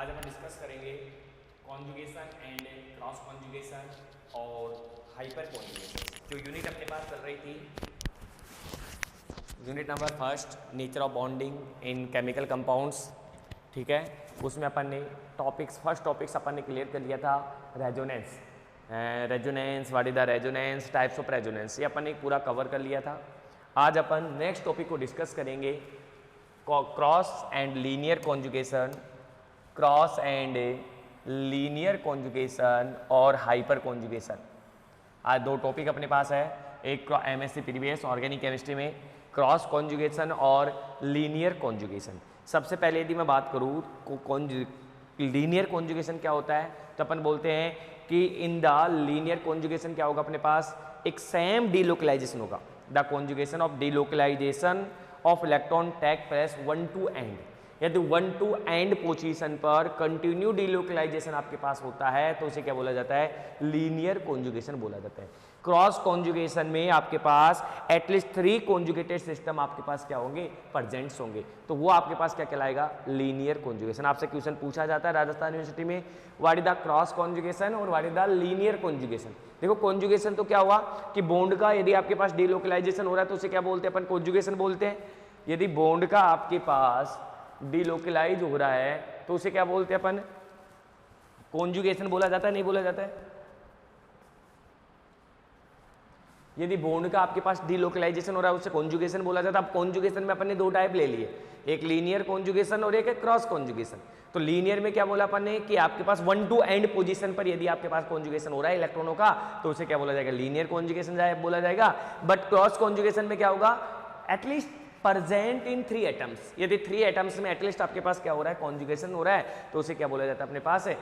आज हम डिस्कस करेंगे कॉन्जुगेशन एंड क्रॉस कॉन्जुगेशन और हाइपर कॉन्जुगेशन। जो यूनिट अपने पास चल रही थी, unit number first, nature of bonding in chemical compounds, ठीक है। उसमें अपन ने फर्स्ट टॉपिक्स अपन ने क्लियर कर लिया था। Resonance, what is the resonance, types of resonance, ये अपन ने पूरा कवर कर लिया था। आज अपन नेक्स्ट टॉपिक को डिस्कस करेंगे, cross and linear conjugation, cross and linear conjugation और हाइपर कॉन्जुगेशन। आज दो टॉपिक अपने पास है, एक एमएससी प्रीवियस ऑर्गेनिक केमिस्ट्री में क्रॉस कॉन्जुगेशन और लीनियर कॉन्जुगेशन। सबसे पहले यदि मैं बात करूँ लीनियर कॉन्जुगेशन क्या होता है, तो अपन बोलते हैं कि इन द लीनियर कॉन्जुगेशन क्या होगा, अपने पास एक सेम डीलोकलाइजेशन होगा। The conjugation of delocalization of electron take place one two and. यदि वन टू एंड पोजीशन पर कंटिन्यू डीलोकलाइजेशन आपके पास होता है तो उसे क्या बोला जाता है, लीनियर कॉन्जुगेशन बोला जाता है। क्रॉस कॉन्जुगेशन में आपके पास एटलीस्ट 3 कॉन्जुगेटेड सिस्टम आपके पास क्या होंगे, प्रेजेंट्स होंगे, तो वो आपके पास क्या कहलाएगा, लीनियर कॉन्जुगेशन। आपसे क्वेश्चन पूछा जाता है राजस्थान यूनिवर्सिटी में, what is the cross conjugation और what is the linear conjugation. देखो कॉन्जुगेशन तो क्या हुआ कि बॉन्ड का यदि आपके पास डीलोकलाइजेशन हो रहा है तो उसे क्या बोलते हैं, अपन कॉन्जुगेशन बोलते हैं। यदि बॉन्ड का आपके पास डीलोकलाइज हो रहा है तो उसे क्या बोलते हैं अपन, कॉन्जुगेशन बोला जाता है, नहीं बोला जाता है। यदि बॉन्ड का आपके पास डीलोकलाइजेशन हो रहा है उसे कॉन्जुगेशन बोला जाता है। अब कॉन्जुगेशन में अपन ने 2 टाइप ले लिए, एक लीनियर कॉन्जुगेशन और एक है क्रॉस कॉन्जुगेशन। तो लीनियर में क्या बोला अपन ने कि आपके पास वन टू एंड पोजीशन पर यदि आपके पास कॉन्जुगेशन हो रहा है इलेक्ट्रॉनों का तो उसे क्या बोला जाएगा, लीनियर कॉन्जुगेशन बोला जाएगा। बट क्रॉस कॉन्जुगेशन में क्या होगा, एटलीस्ट प्रेजेंट इन 3 एटम्स। यदि 3 एटम्स में एटलीस्ट आपके पास क्या हो रहा है, कॉन्जुगेशन हो रहा है तो उसे क्या बोला जाता है, अपने पास है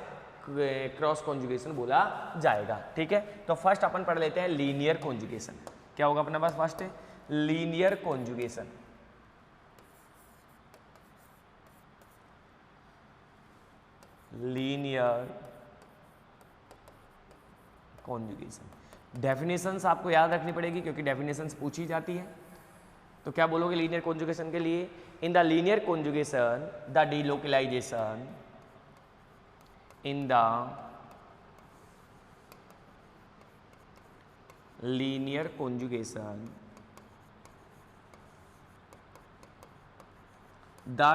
क्रॉस कॉन्जुगेशन बोला जाएगा, ठीक है। तो फर्स्ट अपन पढ़ लेते हैं लीनियर कॉन्जुगेशन। क्या होगा अपने पास, फर्स्ट है linear conjugation. Linear conjugation definitions आपको याद रखनी पड़ेगी क्योंकि डेफिनेशंस पूछी जाती है। तो क्या बोलोगे लीनियर कॉन्जुगेशन के लिए, in the linear conjugation the delocalization in the linear conjugation the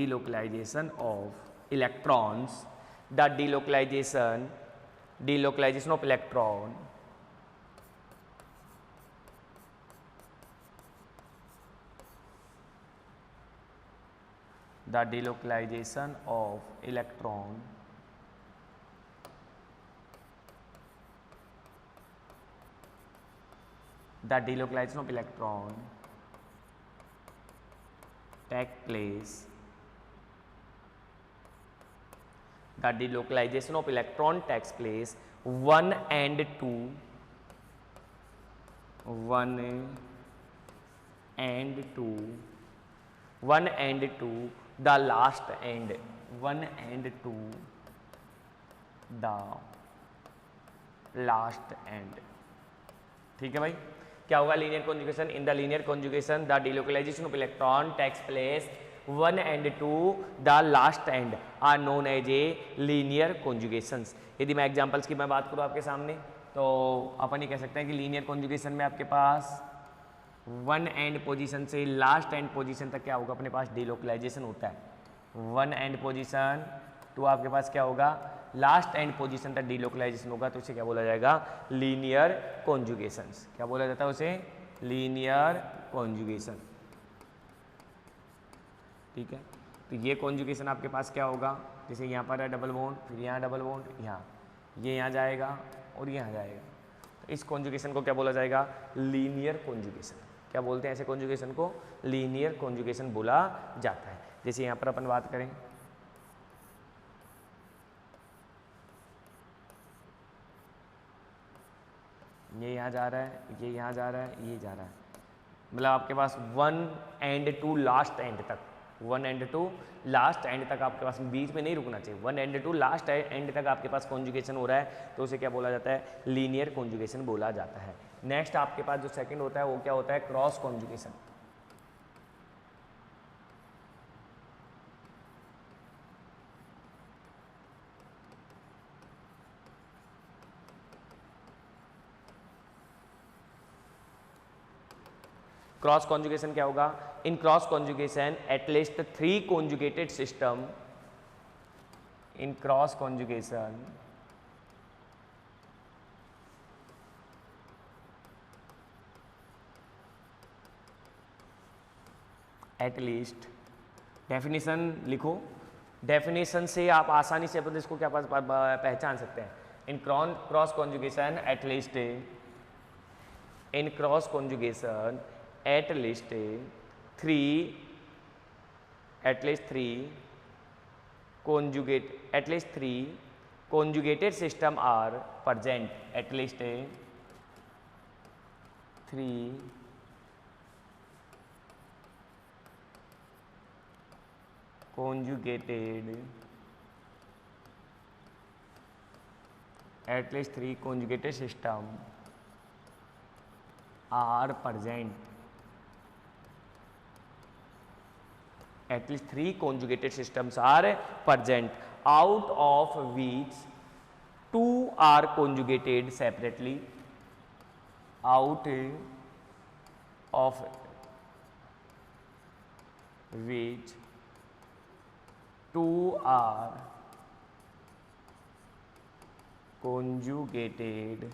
delocalization of electrons, the delocalization of electron the delocalization of electron take place, the delocalization of electron takes place 1 and 2 the last end, 1 and 2 the last end, ठीक है भाई। क्या होगा linear conjugation, in the linear conjugation the delocalization of electron takes place 1 and 2 the last end are known as a linear conjugations. यदि मैं examples की मैं बात करूँ आपके सामने तो अपन ये कह सकते हैं कि लीनियर कॉन्जुगेशन में आपके पास 1 एंड पोजीशन से लास्ट एंड पोजीशन तक क्या होगा, अपने पास डीलोकलाइजेशन होता है। 1 एंड पोजीशन टू आपके पास क्या होगा, लास्ट एंड पोजीशन तक डीलोकलाइजेशन होगा, तो उसे क्या बोला जाएगा, लीनियर कॉन्जुगेशंस। क्या बोला जाता है उसे, लीनियर कॉन्जुगेशन, ठीक है। तो ये कॉन्जुगेशन आपके पास क्या होगा, जैसे यहाँ पर है डबल बॉन्ड, फिर यहाँ डबल बॉन्ड, ये यहाँ जाएगा और यहाँ जाएगा, तो इस कॉन्जुगेशन को क्या बोला जाएगा, लीनियर कॉन्जुगेशन। क्या बोलते हैं ऐसे कॉन्जुगेशन को, लीनियर कॉन्जुगेशन बोला जाता है। जैसे यहाँ पर अपन बात करें, ये यहाँ जा रहा है, ये यहाँ जा रहा है, ये जा रहा है, मतलब आपके पास 1 and 2 लास्ट एंड तक 1 एंड टू लास्ट एंड तक आपके पास, बीच में नहीं रुकना चाहिए, 1 एंड टू लास्ट एंड तक आपके पास कॉन्जुगेशन हो रहा है तो उसे क्या बोला जाता है, लीनियर कॉन्जुगेशन बोला जाता है। नेक्स्ट आपके पास जो सेकंड होता है वो क्या होता है, क्रॉस कॉन्जुगेशन। क्रॉस कॉन्जुगेशन क्या होगा, in cross conjugation at least 3 conjugated system, in cross conjugation at least, definition लिखो, डेफिनेशन से आप आसानी से अपन इसको क्या पहचान सकते हैं। In cross conjugation at least, in cross conjugation at least 3 conjugated system are present, at least 3 conjugated system are present, at least 3 conjugated systems are present, out of which 2 are conjugated separately, out of which 2 are conjugated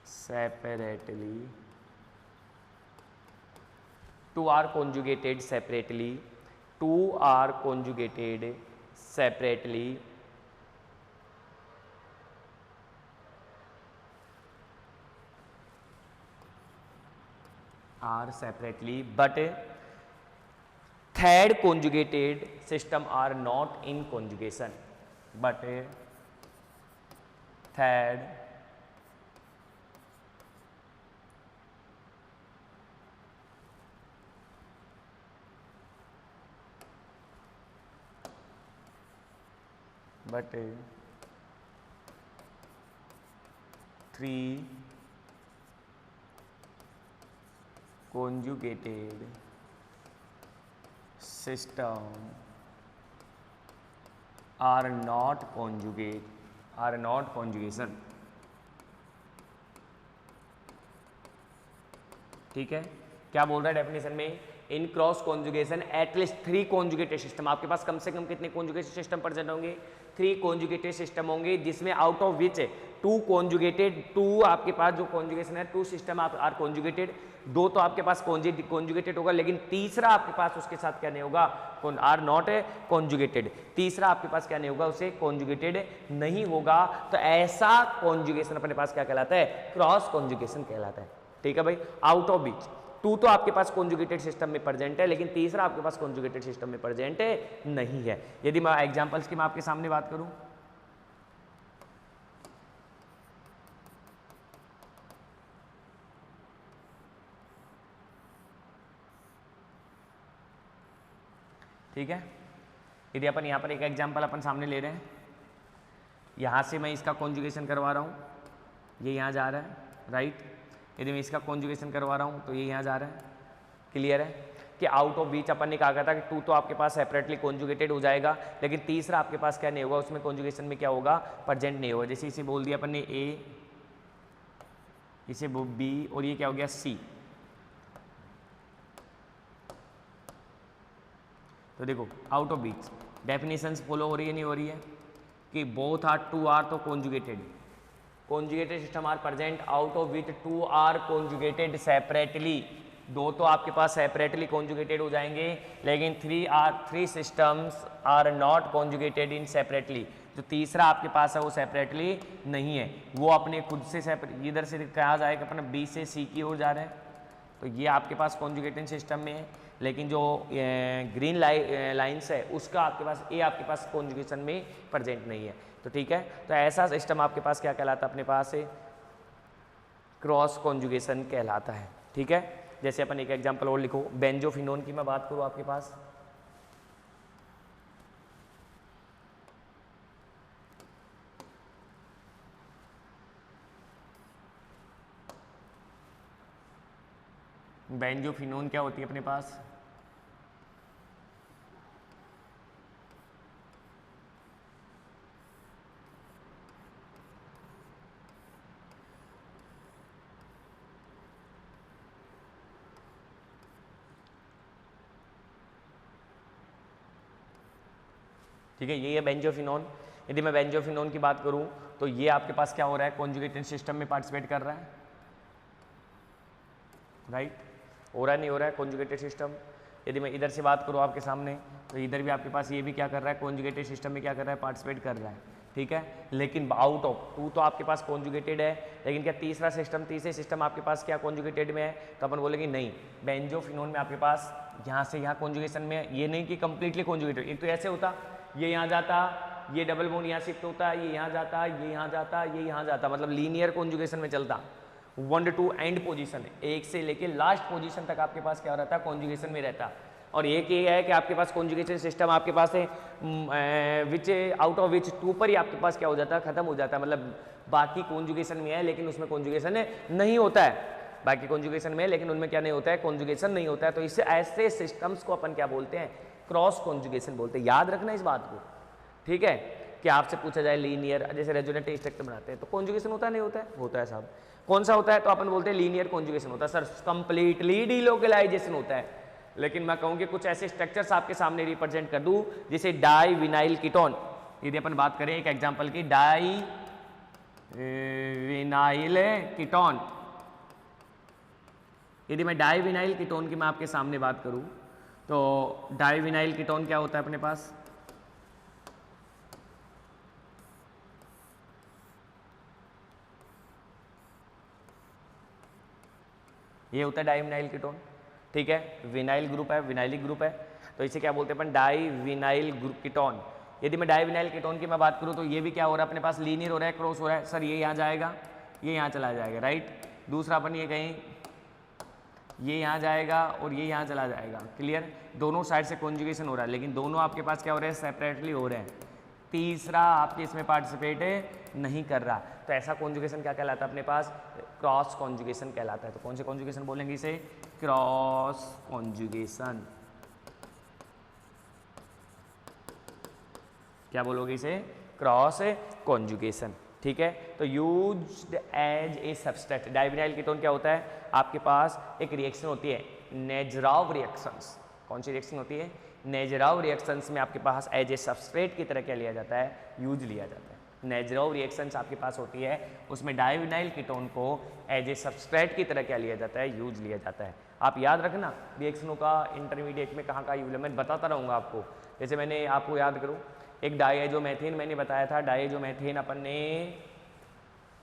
separately, 2 are conjugated separately, 2 are conjugated separately, but third conjugated system are not in conjugation, but third but 3 conjugated system are not conjugation, ठीक है। क्या बोल रहा है definition में, in cross conjugation at least 3 conjugated system, आपके पास कम से कम कितने कॉन्जुगेटेड सिस्टम प्रेजेंट होंगे, 3 कॉन्जुगेटेड सिस्टम होंगे, जिसमें आउट ऑफ विच 2 कॉन्जुगेटेड, 2 आपके पास जो कॉन्जुगेशन है 2 सिस्टम आर कॉन्जुगेटेड, 2 तो आपके पास कॉन्जुगेटेड होगा, लेकिन तीसरा आपके पास उसके साथ क्या नहीं होगा, आर नॉट कॉन्जुगेटेड, तीसरा आपके पास क्या नहीं होगा, उसे कॉन्जुगेटेड नहीं होगा। तो ऐसा कॉन्जुगेशन अपने पास क्या कहलाता है, क्रॉस कॉन्जुगेशन कहलाता है, ठीक है भाई। आउट ऑफ विच 2 तो आपके पास कॉन्जुगेटेड सिस्टम में प्रेजेंट है, लेकिन तीसरा आपके पास कॉन्जुगेटेड सिस्टम में प्रेजेंट नहीं है। यदि मैं एग्जांपल्स की मैं आपके सामने बात करूं, ठीक है, यदि अपन यहां पर एक एग्जांपल अपन सामने ले रहे हैं, यहां से मैं इसका कॉन्जुगेशन करवा रहा हूं, ये यहां जा रहा है, राइट। यदि मैं इसका कॉन्जुगेशन करवा रहा हूँ तो ये यहाँ जा रहा है, क्लियर है कि आउट ऑफ बीच अपन ने कहा था कि 2 तो आपके पास सेपरेटली कॉन्जुगेटेड हो जाएगा, लेकिन तीसरा आपके पास क्या नहीं होगा, उसमें कॉन्जुगेशन में क्या होगा, प्रेजेंट नहीं होगा। जैसे इसे बोल दिया अपन ने ए, इसे बी, और ये क्या हो गया सी। तो देखो out of beach definitions follow हो रही है नहीं हो रही है, कि बोथ आर 2 आर तो conjugated, conjugated system are present out of which 2 are conjugated separately, 2 तो आपके पास separately conjugated हो जाएंगे, लेकिन 3 systems are not conjugated in separately, जो तीसरा आपके पास है वो separately नहीं है, वो अपने खुद से separate, इधर से कहा जाएगा अपना B से C की ओर जा रहे हैं, तो ये आपके पास conjugated system में है, लेकिन जो ग्रीन लाइन्स है उसका आपके पास ए आपके पास कॉन्जुगेशन में प्रेजेंट नहीं है। तो ठीक है, तो ऐसा सिस्टम आपके पास क्या कहलाता है, अपने पास क्रॉस कॉन्जुगेशन कहलाता है, ठीक है। जैसे अपन एक एग्जांपल और लिखो, बेंजोफिनोन की मैं बात करूँ आपके पास, बेंजोफिनोन क्या होती है अपने पास, ठीक है, ये है बेंजोफिनोन। यदि मैं बेंजोफिनोन की बात करूं तो ये आपके पास क्या हो रहा है, कॉन्जुगेटेड सिस्टम में पार्टिसिपेट कर रहा है, राइट, हो रहा है नहीं हो रहा है कॉन्जुगेटेड सिस्टम। यदि मैं इधर से बात करूं आपके सामने तो इधर भी आपके पास ये भी क्या कर रहा है, कॉन्जुगेटेड सिस्टम में क्या कर रहा है, पार्टिसिपेट कर रहा है, ठीक है। लेकिन आउट ऑफ टू तो आपके पास कॉन्जुगेटेड है, लेकिन क्या तीसरे सिस्टम आपके पास क्या कॉन्जुगेटेड में है, तो अपन बोलेंगे नहीं, बेंजोफिनोन में आपके पास यहाँ से यहाँ कॉन्जुगेशन में है, ये नहीं कि कंप्लीटली कॉन्जुगेटेड। एक तो ऐसे होता, ये यहाँ जाता, ये डबल बॉन्ड यहाँ शिफ्ट होता, ये यहाँ जाता, ये यहाँ जाता, ये यहाँ जाता, मतलब लीनियर कॉन्जुगेशन में चलता, 1 to एंड पोजीशन, एक से लेके लास्ट पोजीशन तक आपके पास क्या हो रहता है, कॉन्जुगेशन में रहता। और एक ये है कि आपके पास कॉन्जुगेशन सिस्टम आपके पास है विच आउट ऑफ विच 2 पर ही आपके पास क्या हो जाता है, खत्म हो जाता है, मतलब बाकी कॉन्जुगेशन में है लेकिन उसमें कॉन्जुगेशन नहीं होता है, बाकी कॉन्जुगेशन में है लेकिन उनमें क्या नहीं होता है, कॉन्जुगेशन नहीं होता है। तो इससे ऐसे सिस्टम्स को अपन क्या बोलते हैं, क्रॉस कॉन्जुगेशन बोलते हैं। याद रखना इस बात को, ठीक है, कि आपसे पूछा जाए लीनियर, जैसे रेजोनेंट स्ट्रक्चर बनाते हैं तो कॉन्जुगेशन होता है नहीं होता है, होता है साहब। कौन सा होता है, तो अपन बोलते हैं लीनियर कॉन्जुगेशन होता है। सर कंप्लीटली डिलोकलाइजेशन होता है, लेकिन मैं कहूँ कि कुछ ऐसे स्ट्रक्चर्स आपके सामने रिप्रेजेंट कर दूं, जैसे डाई विनाइल कीटोन। यदि अपन बात करें एक एग्जांपल की, डाई विनाइल कीटोन, यदि मैं डाई विनाइल कीटोन की मैं आपके सामने बात करूं तो डाई विनाइल कीटोन क्या होता है अपने पास, ये होता है डाई विनाइल कीटोन, ठीक है, विनाइल ग्रुप है, विनाइलिक ग्रुप है, तो इसे क्या बोलते हैं अपन, डाई विनाइल कीटोन। यदि मैं डाई विनाइल कीटोन की मैं बात करूं तो ये भी क्या हो रहा है अपने पास, लीनियर हो रहा है, क्रॉस हो रहा है, सर ये यहाँ जाएगा, ये यहाँ चला जाएगा, राइट। दूसरा अपन ये कहीं, ये यहाँ जाएगा और ये यहाँ चला जाएगा, क्लियर, दोनों साइड से कॉन्जुगेशन हो रहा है, लेकिन दोनों आपके पास क्या हो रहे हैं, सेपरेटली हो रहे हैं, तीसरा आपके इसमें पार्टिसिपेट नहीं कर रहा, तो ऐसा कॉन्जुगेशन क्या कहलाता है अपने पास, क्रॉस कॉन्जुगेशन कहलाता है। तो कौन से कॉन्जुगेशन बोलेंगे इसे, क्रॉस कॉन्जुगेशन, क्या बोलोगे इसे, क्रॉस कॉन्जुगेशन, ठीक है। तो used as a substrate, divinyl ketone क्या होता है, आपके पास एक रिएक्शन होती है, नेजराव रिएक्शंस, कौन सी रिएक्शन होती है, नेजराव रिएक्शंस में आपके पास एज ए सबस्ट्रेट की तरह क्या लिया जाता है, यूज लिया जाता है। नेजराव रिएक्शंस आपके पास होती है, उसमें डाइविनाइल कीटोन को एज ए सबस्ट्रेट की तरह क्या लिया जाता है, यूज लिया जाता है। आप याद रखना रिएक्शनों का इंटरमीडिएट में कहाँ का यूज है, मैं बताता रहूँगा आपको। जैसे मैंने आपको याद करूँ, एक डायजोमेथेन मैंने बताया था, डायजोमेथेन अपन ने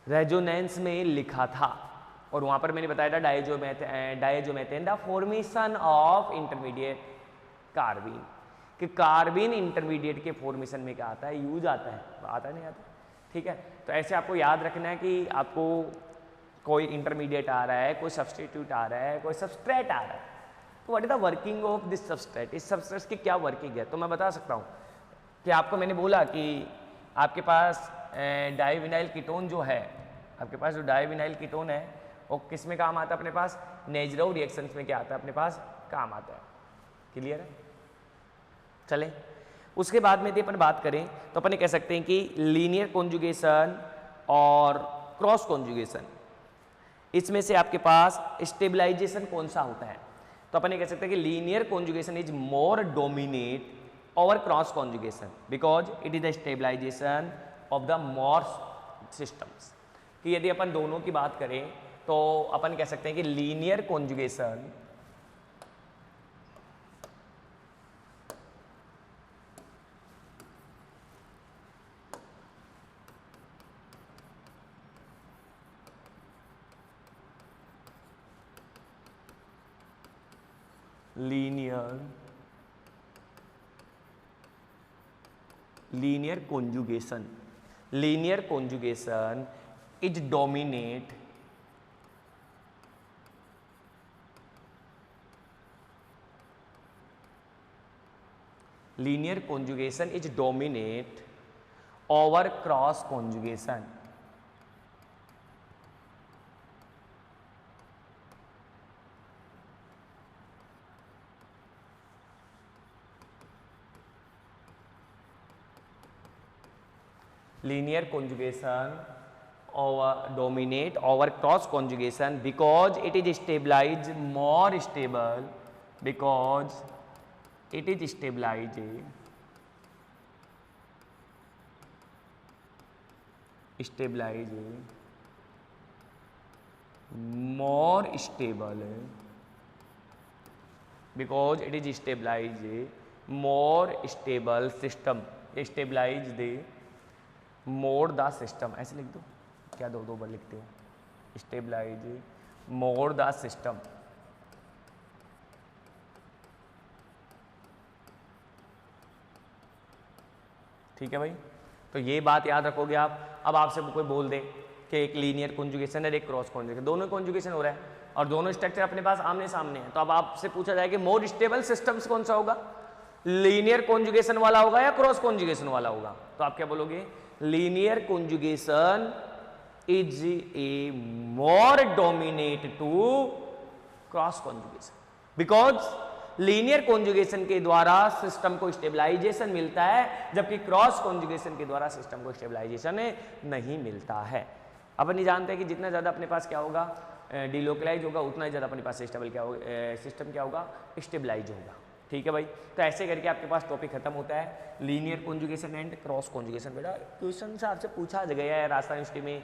रेजोनेंस में लिखा था और वहाँ पर मैंने बताया था diazomethane the formation of intermediate carbene, कि कार्बीन इंटरमीडिएट के फॉर्मेशन में क्या आता है, यूज आता है, आता नहीं आता, ठीक है। तो ऐसे आपको याद रखना है कि आपको कोई इंटरमीडिएट आ रहा है, कोई सब्सटीट्यूट आ रहा है, कोई सबस्ट्रेट आ रहा है, तो what is the working of this substrate, इस सबस्ट्रेट की क्या वर्किंग है। तो मैं बता सकता हूँ कि आपको मैंने बोला कि आपके पास डाइविनाइल कीटोन जो है, आपके पास जो डाइविनाइल कीटोन है वो किस में काम आता है अपने पास, नेजराव रिएक्शंस में क्या आता है अपने पास, काम आता है, क्लियर है। चले उसके बाद में यदि अपन बात करें तो अपन कह सकते हैं कि लीनियर कॉन्जुगेशन और क्रॉस कॉन्जुगेशन, इसमें से आपके पास स्टेबलाइजेशन कौन सा होता है, तो अपन कह सकते हैं कि linear conjugation is more dominate over cross conjugation because it is the stabilization of the more systems. कि यदि अपन दोनों की बात करें तो अपन कह सकते हैं कि linear conjugation linear conjugation is dominate linear conjugation is dominate over cross conjugation. Linear conjugation dominate over cross conjugation because it is stabilized more stable, because it is stabilized more stable, because it is stabilized more stable system, stabilized more the system, ऐसे लिख दो, क्या दो बार लिखते हो, stabilise more the system. ठीक है भाई, तो ये बात याद रखोगे आप। अब आपसे कोई बोल दे कि एक लीनियर कॉन्जुगेशन है, एक क्रॉस कॉन्जुगेशन, दोनों कॉन्जुगेशन हो रहा है और दोनों स्ट्रक्चर अपने पास आमने सामने है, तो अब आपसे पूछा जाए कि मोर स्टेबल सिस्टम्स कौन सा होगा, लीनियर कॉन्जुगेशन वाला होगा या क्रॉस कॉन्जुगेशन वाला होगा, तो आप क्या बोलोगे, linear conjugation is a more dominate to cross conjugation because linear conjugation के द्वारा सिस्टम को स्टेबलाइजेशन मिलता है, जबकि क्रॉस कॉन्जुगेशन के द्वारा सिस्टम को स्टेबलाइजेशन नहीं मिलता है। अब नहीं जानते कि जितना ज़्यादा अपने पास क्या होगा, डिलोकलाइज होगा, उतना ही ज़्यादा अपने पास स्टेबल क्या होगा, सिस्टम क्या होगा, स्टेबलाइज होगा। ठीक है भाई, तो ऐसे करके आपके पास टॉपिक खत्म होता है linear conjugation and cross conjugation. बेटा क्वेश्चन से आपसे पूछा गया है राजस्थान यूनिवर्सिटी में,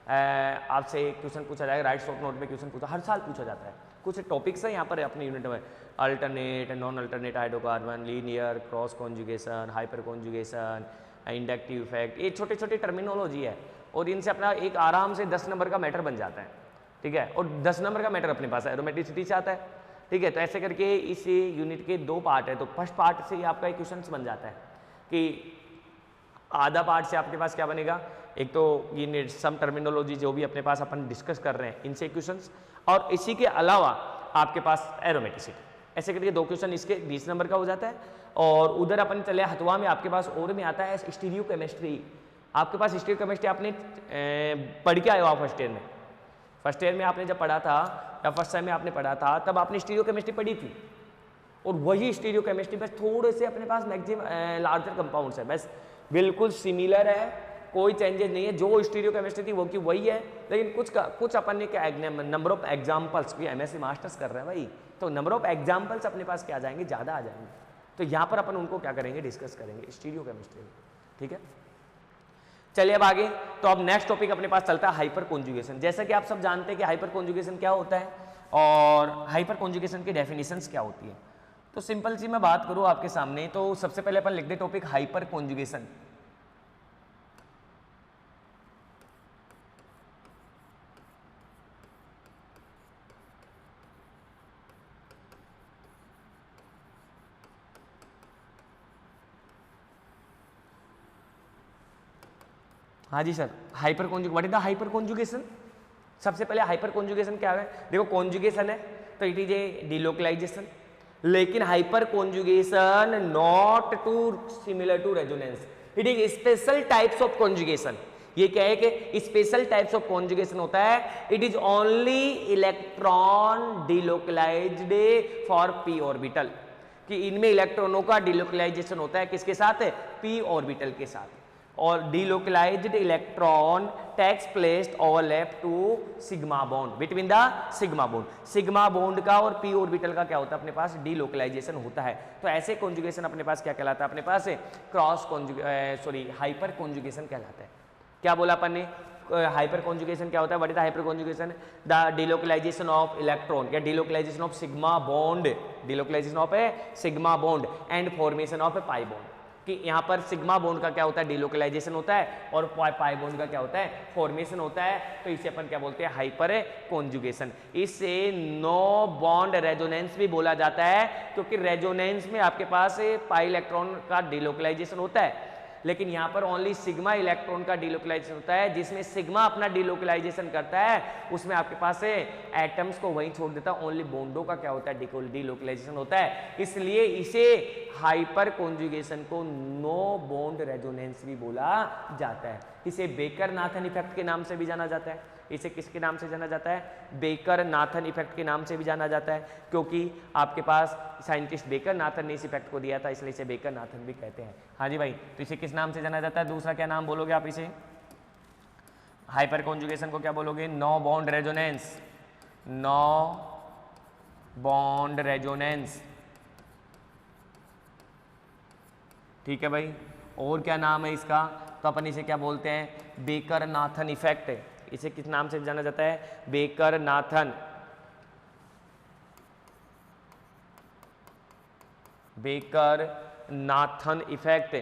आपसे क्वेश्चन पूछा जाएगा, राइट शॉर्ट नोट में क्वेश्चन पूछा, हर साल पूछा जाता है। कुछ टॉपिक्स है यहाँ पर अपनी यूनिट में, alternate, non alternate hydrocarbon, linear, cross conjugation, hyper conjugation, inductive effect, ये छोटे छोटे टर्मिनोलॉजी है और इनसे अपना एक आराम से 10 नंबर का मैटर बन जाता है। ठीक है, और 10 नंबर का मैटर अपने पास एरोमेटिसिटी से आता है। ठीक है, तो ऐसे करके इस यूनिट के 2 पार्ट है, तो फर्स्ट पार्ट से आपका एक क्वेश्चन बन जाता है कि आधा पार्ट से आपके पास क्या बनेगा, एक तो ये सम टर्मिनोलॉजी जो भी अपने पास अपन डिस्कस कर रहे हैं इनसे क्वेश्चंस, और इसी के अलावा आपके पास एरोमेटिसिटी, ऐसे करके 2 क्वेश्चन इसके 20 नंबर का हो जाता है। और उधर अपन चले हथवा में, आपके पास और में आता है स्टीरियो केमिस्ट्री। आपके पास स्टीरियो केमिस्ट्री आपने पढ़ के आए हो आप फर्स्ट ईयर में, फर्स्ट ईयर में आपने जब पढ़ा था या फर्स्ट टाइम में आपने पढ़ा था तब आपने स्टीरियो केमिस्ट्री पढ़ी थी, और वही स्टीरियो केमिस्ट्री बस थोड़े से अपने पास मैक्सिमम लार्जर कंपाउंड्स है, बस बिल्कुल सिमिलर है, कोई चेंजेस नहीं है, जो स्टीरियो केमिस्ट्री थी वो की वही है, लेकिन कुछ अपन ने क्या नंबर ऑफ एग्जाम्पल्स भी, एमएससी मास्टर्स कर रहे हैं भाई, तो नंबर ऑफ एग्जाम्पल्स अपने पास क्या आ जाएंगे, ज़्यादा आ जाएंगे, तो यहाँ पर अपन उनको क्या करेंगे, डिस्कस करेंगे स्टीरियो केमिस्ट्री। ठीक है, चलिए अब आगे, तो अब नेक्स्ट टॉपिक अपने पास चलता है हाइपर कॉन्जुगेशन। जैसा कि आप सब जानते हैं कि हाइपर कॉन्जुगेशन क्या होता है और हाइपर कॉन्जुगेशन की डेफिनेशंस क्या होती है। तो सिंपल सी मैं बात करूँ आपके सामने, तो सबसे पहले अपन लिख दे टॉपिक हाइपर कॉन्जुगेशन। हाँ जी sir, hyper conjugation, what is the hyper conjugation. सबसे पहले हाइपर कॉन्जुगेशन क्या है, देखो कॉन्जुगेशन है तो इट इज ए डिलोकलाइजेशन, लेकिन hyperconjugation not to similar to resonance, it is special types of conjugation. ये क्या है कि स्पेशल टाइप्स ऑफ कॉन्जुगेशन होता है, it is only electron delocalized for P orbital, कि इनमें इलेक्ट्रॉनों का डिलोकलाइजेशन होता है किसके साथ, पी ऑर्बिटल के साथ, और delocalized electron takes place overlap to sigma bond between the sigma bond, sigma bond का और पी ऑर्बिटल का क्या होता है अपने पास, डिलोकलाइजेशन होता है। तो ऐसे कॉन्जुगेशन अपने पास क्या कहलाता है, अपने पास क्रॉस हाइपर कॉन्जुगेशन कहलाता है। क्या बोला अपन ने, हाइपर कॉन्जुगेशन क्या होता है, what is the hyper conjugation, the delocalization of electron या delocalization of sigma bond, delocalization of a sigma bond and formation of a pi bond, कि यहाँ पर सिग्मा बॉन्ड का क्या होता है, डिलोकलाइजेशन होता है, और पाई बॉन्ड का क्या होता है, फॉर्मेशन होता है, तो इसे अपन क्या बोलते हैं, हाइपर कॉन्जुगेशन। इसे नो बॉन्ड रेजोनेंस भी बोला जाता है, क्योंकि रेजोनेंस में आपके पास पाई इलेक्ट्रॉन का डिलोकलाइजेशन होता है, लेकिन यहाँ पर ओनली सिग्मा इलेक्ट्रॉन का डीलोकलाइजेशन होता है, जिसमें सिग्मा अपना डीलोकलाइजेशन करता है उसमें आपके पास एटम्स को वहीं छोड़ देता है, ओनली बॉन्डों का क्या होता है डीलोकलाइजेशन होता है। इसलिए इसे हाइपर कॉन्जुगेशन को नो बॉन्ड रेजोनेंस भी बोला जाता है। इसे बेकर नाथन इफेक्ट के नाम से भी जाना जाता है। इसे किसके नाम से जाना जाता है? बेकर नाथन इफेक्ट के नाम से भी जाना जाता है, क्योंकि आपके पास साइंटिस्ट बेकर नाथन ने इस इफेक्ट को दिया था, इसलिए इसे बेकर नाथन भी कहते हैं। हाँ जी भाई, तो इसे किस नाम से जाना जाता है? दूसरा क्या नाम बोलोगे आप इसे? हाइपर कॉन्जुगेशन को क्या बोलोगे? No bond resonance. No bond resonance, ठीक है भाई। और क्या नाम है इसका? तो अपन इसे क्या बोलते हैं? Baker Nathan effect. इसे किस नाम से जाना जाता है? Baker Nathan. Baker Nathan effect.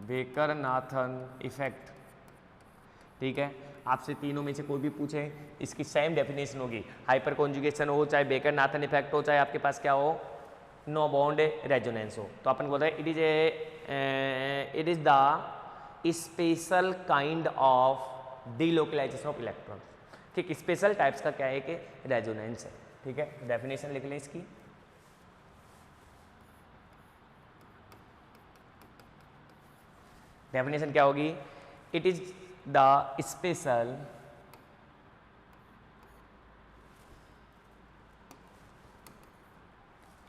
Baker Nathan effect, ठीक है। आपसे तीनों में से कोई भी पूछे इसकी सेम डेफिनेशन होगी। हाइपर कॉन्जुगेशन हो, चाहे बेकर नाथन इफेक्ट हो, चाहे आपके पास क्या हो, नो बॉन्ड रेजोनेंस हो, तो अपन बोल रहे हैं it is the special kind of delocalization of electron. ठीक, स्पेशल टाइप्स का क्या है कि रेजोनेंस है, ठीक है। डेफिनेशन लिख लें इसकी। डेफिनेशन क्या होगी? It is the special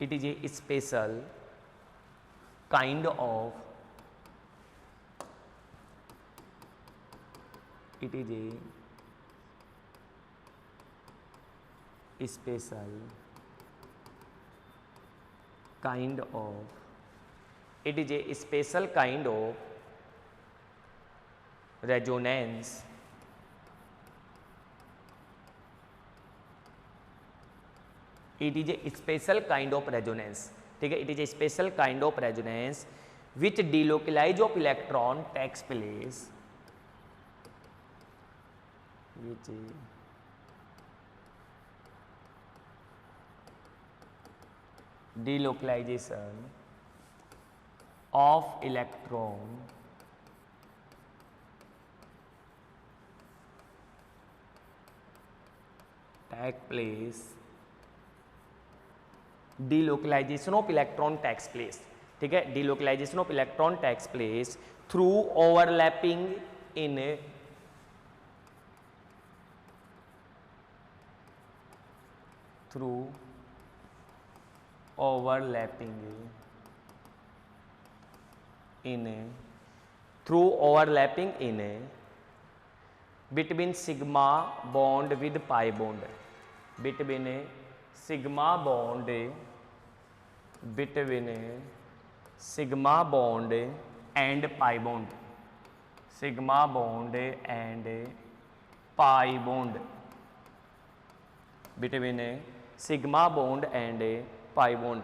it is a special kind of it is a special kind of it is a special kind of resonance it is a special kind of resonance, ठीक है। it is a special kind of resonance which delocalize of electron takes place, which delocalization of electron take place, delocalization of electron takes place, ठीक है। delocalization of electron takes place through overlapping in between sigma bond with pi bond, between sigma bond and pi bond, sigma bond and pi bond, between sigma bond and pi bond।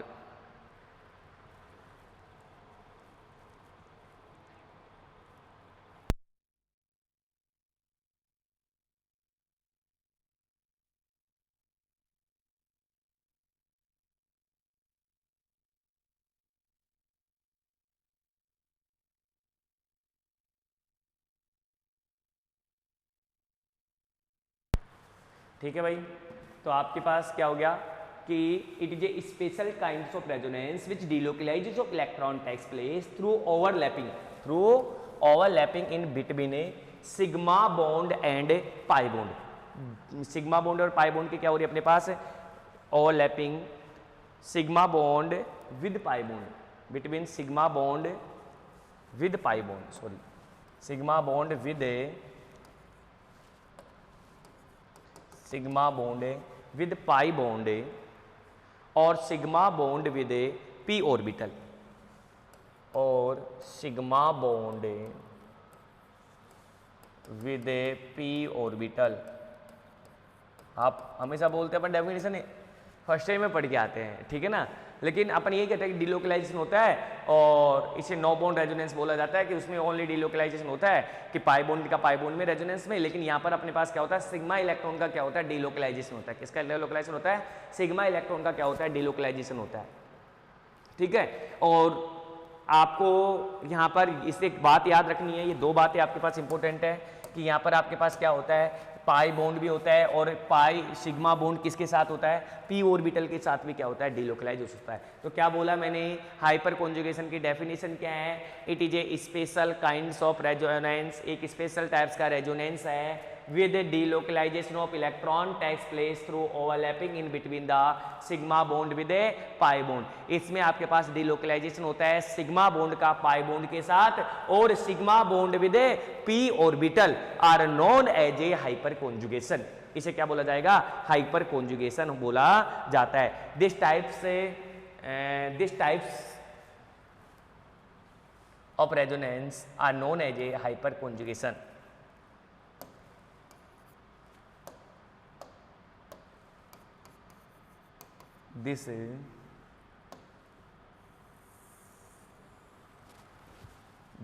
ठीक है भाई, तो आपके पास क्या हो गया कि it is a special kinds of resonance which delocalizes of electron takes place through overlapping in between a sigma bond and pi bond. Sigma bond और पाई बॉन्ड की क्या हो रही है अपने पास? Overlapping sigma bond with pi bond, between sigma bond with pi bond, sorry sigma bond with sigma bond with pi bond और sigma bond with P orbital, और sigma bond with P orbital. आप हमेशा बोलते हैं अपन definition first time में पढ़ के आते हैं, ठीक है ना। लेकिन अपन ये कहते हैं कि डिलोकलाइजेशन होता है और इसे नो बॉन्ड रेजोनेंस बोला जाता है कि उसमें ओनली डिलोकलाइजेशन होता है कि पाई बॉन्ड का पाई बॉन्ड में रेजोनेंस में, लेकिन यहाँ पर अपने पास क्या होता है सिग्मा इलेक्ट्रॉन का क्या होता है डिलोकलाइजेशन होता है। किसका डिलोकलाइजेशन होता है? सिग्मा इलेक्ट्रॉन का क्या होता है डिलोकलाइजेशन होता है। ठीक है, और आपको यहाँ पर इससे एक बात याद रखनी है, ये दो बातें आपके पास इंपॉर्टेंट है कि यहाँ पर आपके पास क्या होता है पाई बॉन्ड भी होता है और पाई सिग्मा बॉन्ड किसके साथ होता है? पी ऑर्बिटल के साथ भी क्या होता है डिलोकलाइज हो सकता है। तो क्या बोला मैंने? हाइपर कॉन्जुगेशन की डेफिनेशन क्या है? It is a special kinds of resonance, एक स्पेशल टाइप्स का रेजोनेंस है with the delocalization of electron takes place through overlapping in between the sigma bond with a pi bond। इसमें आपके पास delocalisation होता है सिग्मा बॉन्ड का pi bond के साथ, और sigma bond with a p orbital are known as a hyperconjugation. इसे क्या बोला जाएगा? हाइपर कॉन्जुगेशन बोला जाता है। This types of resonance are known as a hyperconjugation.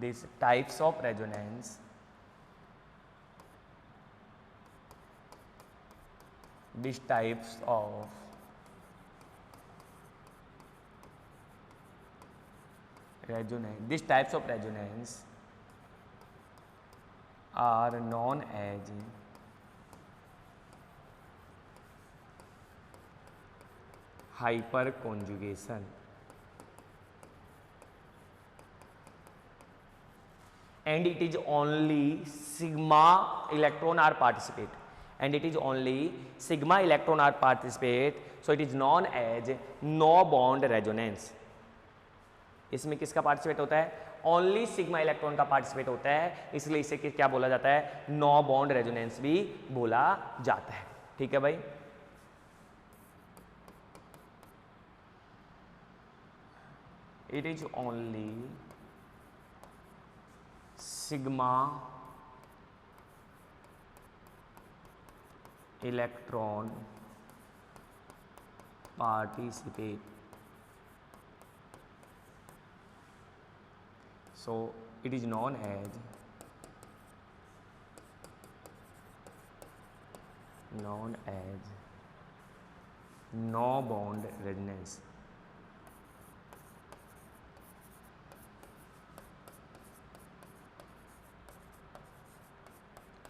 These types of resonance these types of resonance are known as hyperconjugation, and it is only sigma electron are participate, so it is known as no bond resonance। इसमें किसका participate होता है? Only sigma electron का participate होता है, इसलिए इसे क्या बोला जाता है? नो बॉन्ड रेजोनेंस भी बोला जाता है। ठीक है भाई, it is only sigma electron participate, so it is known as no bond resonance।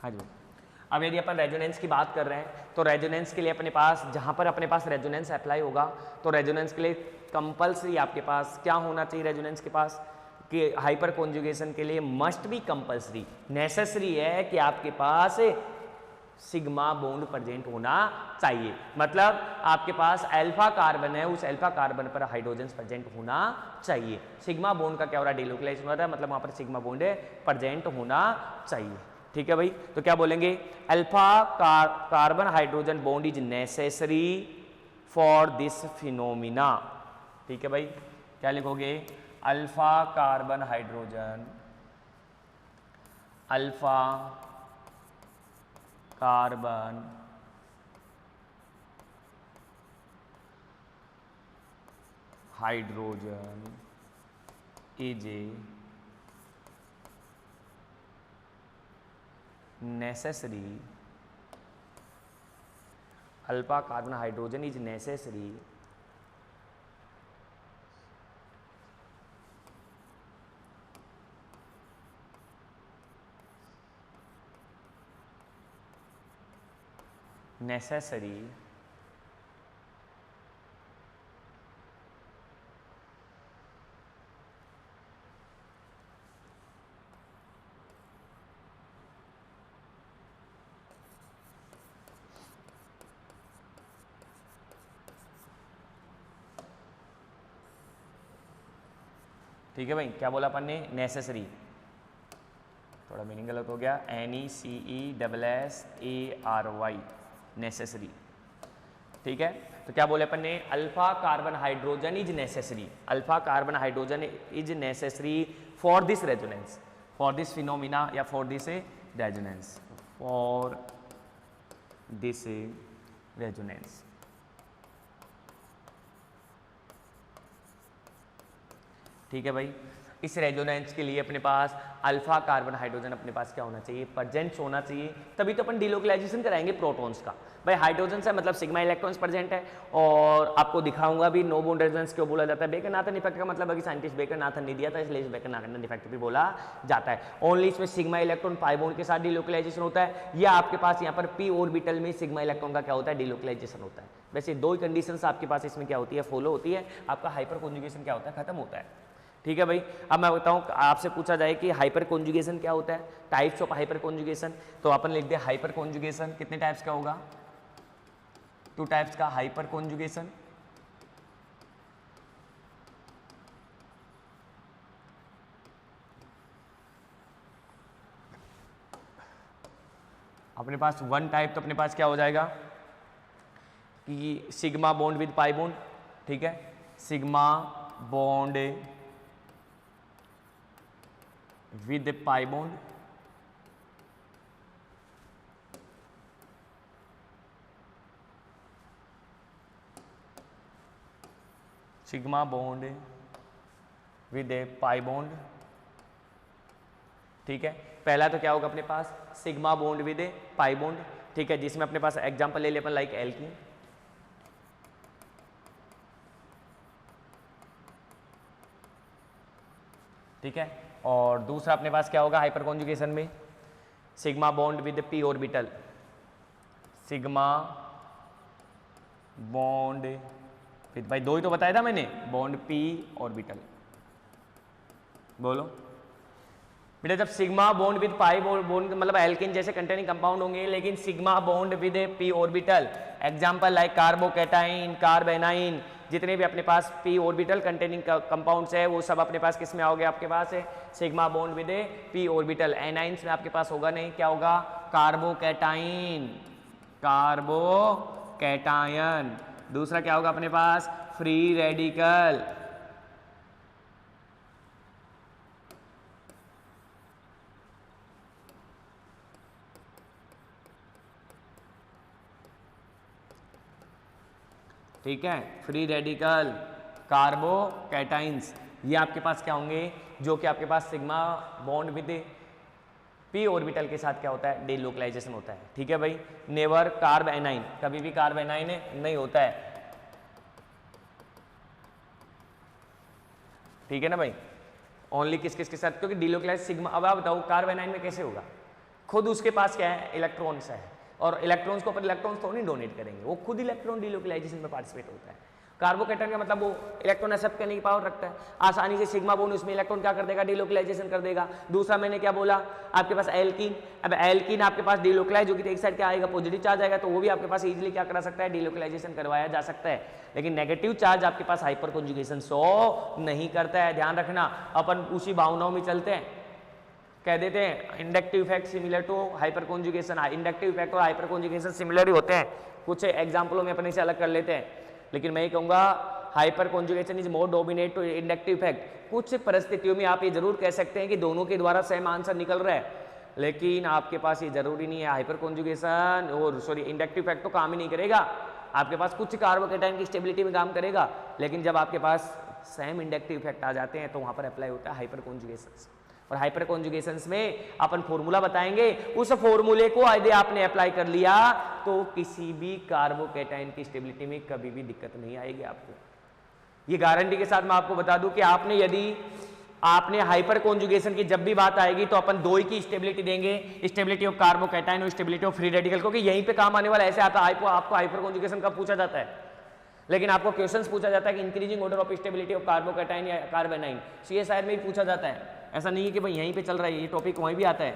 हाँ जी, अब यदि अपन रेजोनेंस की बात कर रहे हैं तो रेजोनेंस के लिए अपने पास जहाँ पर अपने पास रेजोनेंस अप्लाई होगा तो रेजोनेंस के लिए कंपल्सरी आपके पास क्या होना चाहिए? रेजोनेंस के पास कि हाइपर कॉन्जुगेशन के लिए मस्ट बी कंपल्सरी, नेसेसरी है कि आपके पास सिग्मा बॉन्ड प्रेजेंट होना चाहिए। मतलब आपके पास अल्फा कार्बन है, उस अल्फा कार्बन पर हाइड्रोजन प्रेजेंट होना चाहिए। सिग्मा बॉन्ड का क्या हो रहा है? डिलोकलाइजेशन हो रहा है, मतलब वहाँ पर सिग्मा बॉन्ड प्रेजेंट होना चाहिए। ठीक है भाई, तो क्या बोलेंगे? Alpha carbon hydrogen bond is necessary for this phenomena. ठीक है भाई, क्या लिखोगे? Alpha carbon hydrogen, alpha carbon hydrogen is a necessary, alpha carbon hydrogen is necessary ठीक है भाई, क्या बोला अपन ने? नेसेसरी, थोड़ा मीनिंग गलत हो गया, NECESSARY, नेसेसरी। ठीक है, तो क्या बोले अपन ने? Alpha carbon hydrogen is necessary, alpha carbon hydrogen is necessary for this resonance, for this phenomena या for this resonance, for this resonance. ठीक है भाई। इस रेजोनेंस के लिए अपने पास अल्फा कार्बन हाइड्रोजन अपने पास क्या होना चाहिए, प्रेजेंट होना चाहिए, तभी तो अपन डिलोकलाइजेशन कराएंगे प्रोटॉन्स का। भाई हाइड्रोजन से मतलब सिग्मा इलेक्ट्रॉन्स प्रेजेंट है, और आपको दिखाऊंगा भी नो बॉन्ड रेजोनेंस क्यों बोला जाता है। बेकर-नाथन इफेक्ट का मतलब है कि साइंटिस्ट बेकर-नाथन ने दिया था, इसलिए इस बेकर-नाथन इफेक्ट भी बोला जाता है। ओनली इसमें सिग्मा इलेक्ट्रॉन पाई बॉन्ड के साथ डिलोकलाइजेशन होता है, या आपके पास यहाँ पर पी ऑर्बिटल में सिग्मा इलेक्ट्रॉन का क्या होता है, डिलोकलाइजेशन होता है। वैसे दो ही कंडीशंस आपके पास इसमें क्या होती है, फॉलो होती है, आपका हाइपर कॉन्जुगेशन क्या होता है, खत्म होता है। ठीक है भाई। अब मैं बताऊं, आपसे पूछा जाए कि हाइपर कॉन्जुगेशन क्या होता है, टाइप्स ऑफ हाइपर कॉन्जुगेशन, तो अपन लिख दे हाइपर कॉन्जुगेशन कितने टाइप्स का होगा, 2 टाइप्स का हाइपर कॉन्जुगेशन। अपने पास 1 टाइप तो अपने पास क्या हो जाएगा कि sigma bond with pi bond, ठीक है, sigma bond with a pi bond, sigma bond with a pi bond, ठीक है। पहला तो क्या होगा अपने पास sigma bond with a pi bond, ठीक है, जिसमें अपने पास एग्जांपल ले ले अपन लाइक एल्कीन, ठीक है। और दूसरा अपने पास क्या होगा हाइपर कॉन्जुगेशन में, sigma bond with P orbital, sigma bond with, भाई 2 ही तो बताया था मैंने, बॉन्ड पी ऑर्बिटल। बोलो बेटा, जब sigma bond with pi bond मतलब एल्किन जैसे कंटेनिंग कंपाउंड होंगे, लेकिन sigma bond with P orbital, example like carbocation, कार्बेनाइन, जितने भी अपने पास पी ऑर्बिटल कंटेनिंग कंपाउंड्स है वो सब अपने पास किस में आओगे, आपके पास है sigma bond with P orbital. Anions में आपके पास होगा नहीं, क्या होगा, कार्बोकैटाइन, कार्बोकैटायन। दूसरा क्या होगा अपने पास, फ्री रेडिकल, ठीक है, फ्री रेडिकल, कार्बोकैटाइंस, ये आपके पास क्या होंगे, जो कि आपके पास sigma bond with P orbital के साथ क्या होता है, डिलोकलाइजेशन होता है। ठीक है भाई। नेवर कार्ब एनाइन, कभी भी कार्ब एनाइन नहीं होता है, ठीक है ना भाई। ओनली किस किस के साथ, क्योंकि डिलोकलाइज सिग्मा, अब आप बताओ कार्ब एनाइन में कैसे होगा, खुद उसके पास क्या है, इलेक्ट्रॉन्स है, और इलेक्ट्रॉन्स को अपन इलेक्ट्रॉन्स तो नहीं डोनेट करेंगे, वो खुद इलेक्ट्रॉन डिलोकलाइजेशन में पार्टिसिपेट होता है। कार्बोकैटायन का मतलब वो इलेक्ट्रॉन एक्सेप्ट करने की पावर रखता है, आसानी से सिग्मा बॉन्ड उसमें इलेक्ट्रॉन क्या कर देगा, डिलोकलाइजेशन कर देगा। दूसरा मैंने क्या बोला, आपके पास एल्कीन, अब एल्कीन आपके पास डिलोकलाइज होगी तो एक साइड क्या आएगा, पॉजिटिव चार्ज आएगा, तो वो भी आपके पास इजीली क्या करा सकता है, डिलोकलाइजेशन करवाया जा सकता है। लेकिन नेगेटिव चार्ज आपके पास हाइपर कॉन्जुगेशन शो नहीं करता है, ध्यान रखना। अपन उसी भावनाओं में चलते हैं, कह देते हैं inductive effect similar to hyperconjugation, inductive effect और हाइपर कॉन्जुगेशन सिमिलर ही होते हैं, कुछ एग्जांपलों में अपन इसे अलग कर लेते हैं। लेकिन मैं ये कहूँगा hyperconjugation is more dominate to inductive effect. कुछ परिस्थितियों में आप ये जरूर कह सकते हैं कि दोनों के द्वारा सेम आंसर निकल रहा है, लेकिन आपके पास ये जरूरी नहीं है। हाइपर कॉन्जुगेशन और इंडक्टिव इफेक्ट तो काम ही नहीं करेगा, आपके पास कुछ कार्बोकैटायन की स्टेबिलिटी में काम करेगा, लेकिन जब आपके पास सेम इंडक्टिव इफेक्ट आ जाते हैं तो वहाँ पर अप्लाई होता है हाइपर कॉन्जुगेशन। और हाइपर कॉन्जुगेशंस में अपन फॉर्मूला बताएंगे, उस फॉर्मूले को यदि आपने अप्लाई कर लिया तो किसी भी कार्बोकैटायन की स्टेबिलिटी में कभी भी दिक्कत नहीं आएगी आपको। ये गारंटी के साथ मैं आपको बता दूं कि आपने यदि आपने हाइपर कॉन्जुगेशन की जब भी बात आएगी तो अपन दो ही की स्टेबिलिटी देंगे, स्टेबिलिटी ऑफ कार्बोकैटायन और स्टेबिलिटी ऑफ फ्री रेडिकल, क्योंकि यहीं पे काम आने वाला। ऐसे आता है आपको हाइपर कॉन्जुगेशन का पूछा जाता है, लेकिन आपको क्वेश्चंस पूछा जाता है कि increasing order of stability of carbocation या कार्बेनाइन, सीएसआईआर में भी पूछा जाता है। ऐसा नहीं है कि भाई यहीं पे चल रहा है, ये टॉपिक वहीं भी आता है,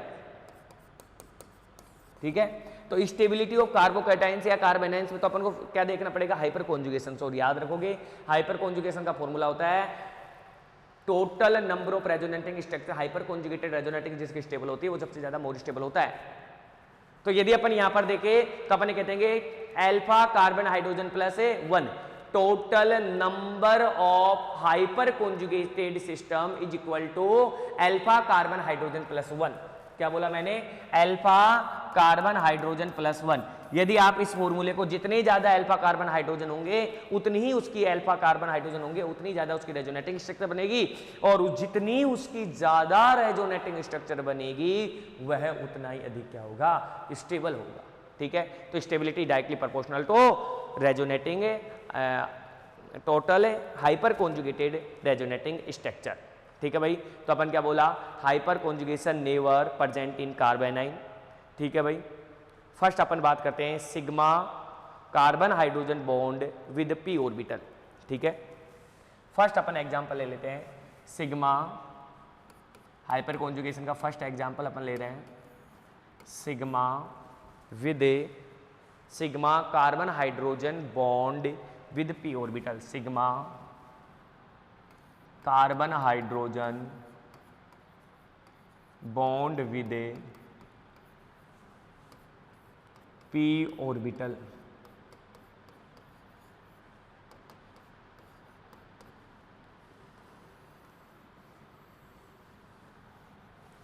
ठीक है। तो स्टेबिलिटी ऑफ कार्बोकैटाइंस या कार्बेनाइंस में तो अपन को क्या देखना पड़ेगा, हाइपर कॉन्जुगेशन। और याद रखोगे हाइपर कॉन्जुगेशन का फॉर्मूला होता है total number of resonating structure. Hyper conjugated resonating जिसकी स्टेबल होती है वो सबसे ज्यादा मोर स्टेबल होता है। तो यदि अपन यहां पर देखें तो अपन कहते हैं alpha carbon hydrogen plus 1 total number of hyperconjugated system is equal to alpha carbon hydrogen plus 1। क्या बोला मैंने, अल्फा कार्बन हाइड्रोजन प्लस 1। यदि आप इस फॉर्मूले को जितने ज्यादा अल्फा कार्बन हाइड्रोजन होंगे उतनी ही उसकी अल्फा कार्बन हाइड्रोजन होंगे उतनी ज्यादा उसकी रेजोनेटिंग स्ट्रक्चर बनेगी, और जितनी उसकी ज्यादा रेजोनेटिंग स्ट्रक्चर बनेगी वह उतना ही अधिक क्या होगा, स्टेबल होगा। ठीक है, तो stability directly proportional to resonating total hyper conjugated resonating structure. ठीक है भाई, तो अपन क्या बोला, hyperconjugation never present in carbanion. ठीक है भाई, फर्स्ट अपन बात करते हैं sigma carbon hydrogen bond with P orbital. ठीक है, फर्स्ट अपन एग्जांपल ले लेते हैं सिग्मा हाइपर कॉन्जुगेशन का। फर्स्ट एग्जांपल अपन ले रहे हैं sigma with sigma carbon hydrogen bond with P orbital. Sigma carbon hydrogen bond with P orbital.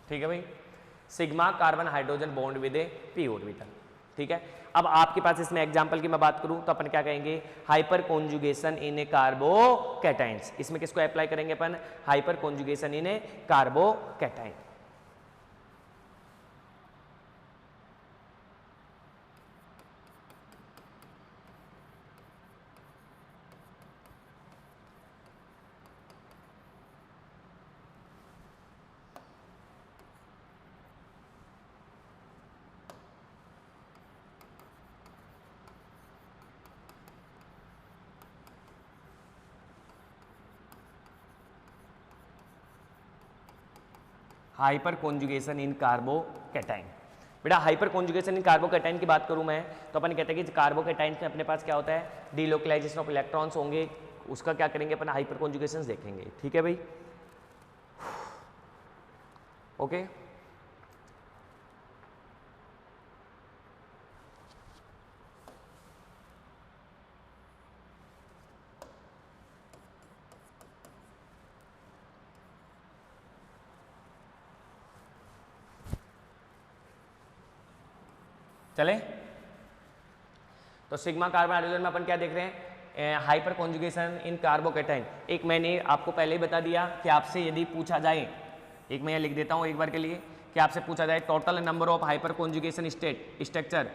ठीक है भाई, sigma carbon hydrogen bond with P orbital. ठीक है, अब आपके पास इसमें एग्जांपल की मैं बात करूं तो अपन क्या कहेंगे, हाइपर कॉन्जुगेशन इन ए कार्बोकैटायंस। इसमें किसको अप्लाई करेंगे अपन, हाइपर कॉन्जुगेशन इन ए कार्बोकैटायन। हाइपर कॉन्जुगेशन इन कार्बोकैटायन। बेटा हाइपर कॉन्जुगेशन इन कार्बोकैटायन की बात करूं मैं तो अपन कहते हैं कि कार्बोकैटायन में अपने पास क्या होता है, डीलोकलाइजेशन ऑफ इलेक्ट्रॉन्स होंगे, उसका क्या करेंगे अपन, हाइपर कॉन्जुगेशन देखेंगे। ठीक है भाई, ओके। चले, तो सिग्मा कार्बन हाइड्रोजन में अपन क्या देख रहे हैं, हाइपर कॉन्जुगेशन इन कार्बोकैटायन। एक मैंने आपको पहले ही बता दिया कि आपसे यदि पूछा जाए, एक मैं लिख देता हूं एक बार के लिए, कि आपसे पूछा जाए total number of hyper conjugation structure,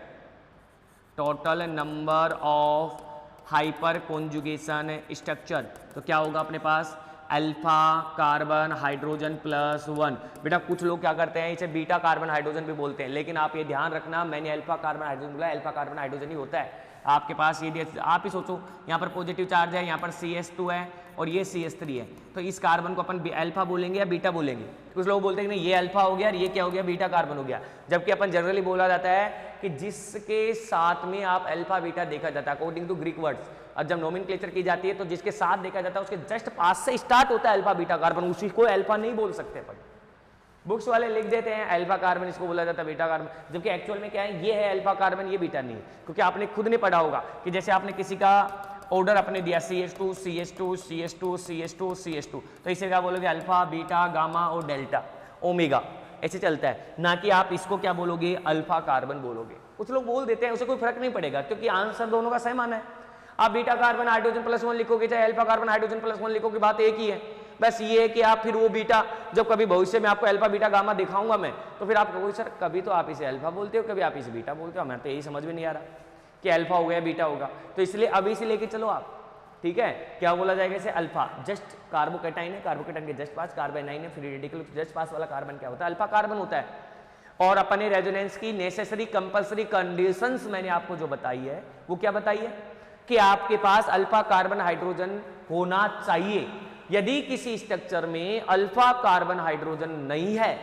total number of hyper conjugation structure, तो क्या होगा अपने पास, अल्फा कार्बन हाइड्रोजन प्लस 1। बेटा कुछ लोग क्या करते हैं, इसे बीटा कार्बन हाइड्रोजन भी बोलते हैं, लेकिन आप ये ध्यान रखना मैंने अल्फा कार्बन हाइड्रोजन बोला, अल्फा कार्बन हाइड्रोजन ही होता है। आपके पास ये आप ही सोचो, यहाँ पर पॉजिटिव चार्ज है, यहाँ पर CH2 है और ये CH3 है, तो इस कार्बन को अपन अल्फा बोलेंगे या बीटा बोलेंगे। कुछ लोग बोलते हैं कि नहीं ये अल्फा हो गया और ये क्या हो गया, बीटा कार्बन हो गया, जबकि अपन जनरली बोला जाता है कि जिसके साथ में आप अल्फा बीटा देखा जाता है अकॉर्डिंग टू ग्रीक वर्ड्स। अब जब नोमेनक्लेचर की जाती है तो जिसके साथ देखा जाता है उसके जस्ट पास से स्टार्ट होता है अल्फा बीटा कार्बन, उसी को अल्फा नहीं बोल सकते अपन। बुक्स वाले लिख देते हैं अल्फा कार्बन, इसको बोला जाता है बीटा कार्बन, जबकि एक्चुअल में क्या है, ये है अल्फा कार्बन, ये बीटा नहीं है। क्योंकि आपने खुद ने पढ़ा होगा कि जैसे आपने किसी का ऑर्डर अपने दिया CH2 CH2 CH2 CH2 CH2, तो इसे क्या बोलोगे, अल्फा बीटा गामा और डेल्टा ओमेगा, ऐसे चलता है, ना कि आप इसको क्या बोलोगे, अल्फा कार्बन बोलोगे। कुछ लोग बोल देते हैं, उसे कोई फर्क नहीं पड़ेगा क्योंकि आंसर दोनों का सेम आना है। आप बीटा कार्बन हाइड्रोजन प्लस 1 लिखोगे चाहे अल्फा कार्बन हाइड्रोजन प्लस 1 लिखोगे, बात एक ही है। बस ये है कि आप फिर वो बीटा, जब कभी भविष्य में आपको अल्फा बीटा गामा दिखाऊंगा मैं, तो फिर आप कहोगे सर कभी तो आप इसे अल्फा बोलते हो, कभी आप इसे बीटा बोलते हो, मैं तो यही समझ में नहीं आ रहा कि अल्फा हो गया बीटा होगा। तो इसलिए अभी से लेके चलो आप, ठीक है, क्या बोला जाएगा इसे, अल्फा। जस्ट कार्बोकैटायन है, कार्बोकैटायन के जस्ट पास कार्बोनाइन है, फ्री रेडिकल जस्ट पास वाला कार्बन क्या होता है, अल्फा कार्बन होता है। और अपने रेजोनेंस की नेसेसरी कंपल्सरी कंडीशंस मैंने आपको जो बताई है वो क्या बताई है कि आपके पास अल्फा कार्बन हाइड्रोजन होना चाहिए। यदि किसी स्ट्रक्चर में अल्फा कार्बन हाइड्रोजन नहीं है,